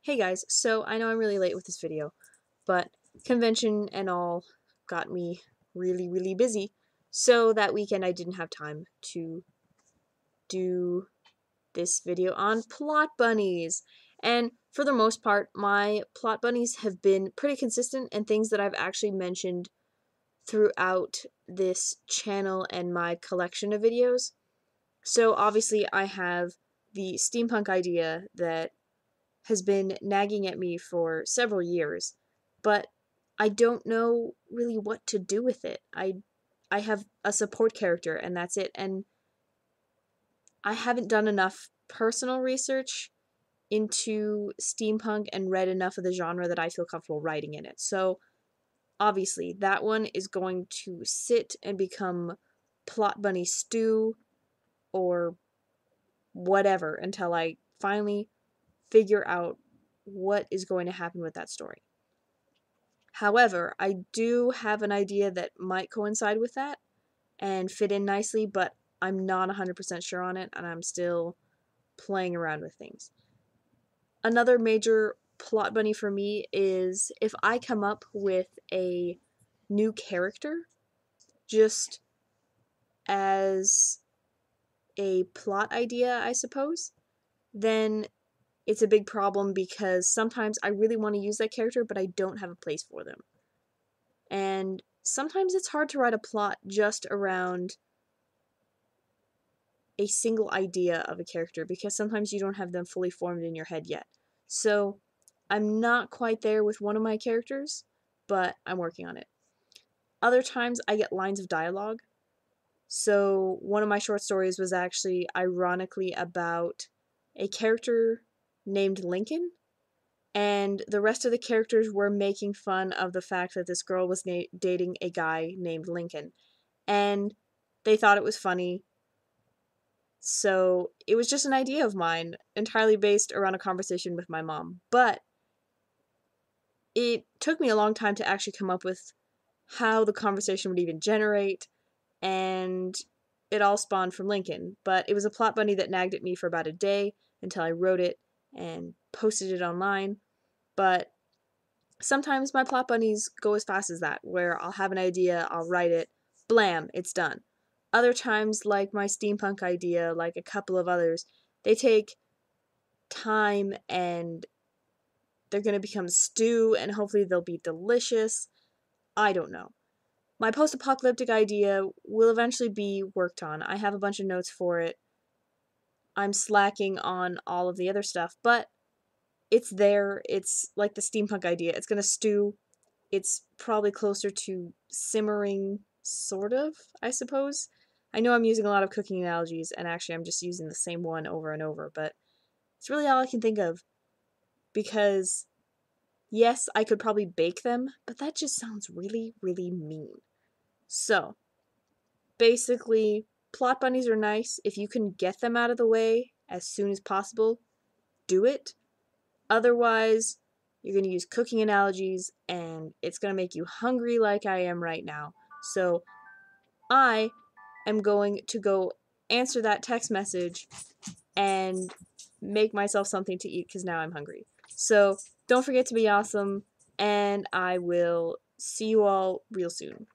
Hey guys, so I know I'm really late with this video, but convention and all got me really busy. So that weekend I didn't have time to do this video on plot bunnies. And for the most part, my plot bunnies have been pretty consistent and things that I've actually mentioned throughout this channel and my collection of videos. So obviously I have the steampunk idea that has been nagging at me for several years, but I don't know really what to do with it. I have a support character and that's it, and I haven't done enough personal research into steampunk and read enough of the genre that I feel comfortable writing in it. So obviously that one is going to sit and become plot bunny stew or whatever until I finally figure out what is going to happen with that story. However, I do have an idea that might coincide with that and fit in nicely, but I'm not 100% sure on it, and I'm still playing around with things. Another major plot bunny for me is if I come up with a new character just as a plot idea, I suppose, then it's a big problem because sometimes I really want to use that character, but I don't have a place for them. And sometimes it's hard to write a plot just around a single idea of a character because sometimes you don't have them fully formed in your head yet. So I'm not quite there with one of my characters, but I'm working on it. Other times I get lines of dialogue. So one of my short stories was actually ironically about a character named Lincoln, and the rest of the characters were making fun of the fact that this girl was dating a guy named Lincoln. And they thought it was funny. So it was just an idea of mine, entirely based around a conversation with my mom. But it took me a long time to actually come up with how the conversation would even generate, and it all spawned from Lincoln. But it was a plot bunny that nagged at me for about a day until I wrote it and posted it online. But sometimes my plot bunnies go as fast as that, where I'll have an idea, I'll write it, blam, it's done. Other times, like my steampunk idea, like a couple of others, they take time and they're going to become stew and hopefully they'll be delicious. I don't know. My post apocalyptic idea will eventually be worked on. I have a bunch of notes for it. I'm slacking on all of the other stuff, but it's there. It's like the steampunk idea. It's going to stew. It's probably closer to simmering, sort of, I suppose. I know I'm using a lot of cooking analogies, and actually I'm just using the same one over and over, but it's really all I can think of. Because, yes, I could probably bake them, but that just sounds really mean. So, basically, plot bunnies are nice. If you can get them out of the way as soon as possible, do it. Otherwise, you're going to use cooking analogies and it's going to make you hungry like I am right now. So I am going to go answer that text message and make myself something to eat because now I'm hungry. So don't forget to be awesome, and I will see you all real soon.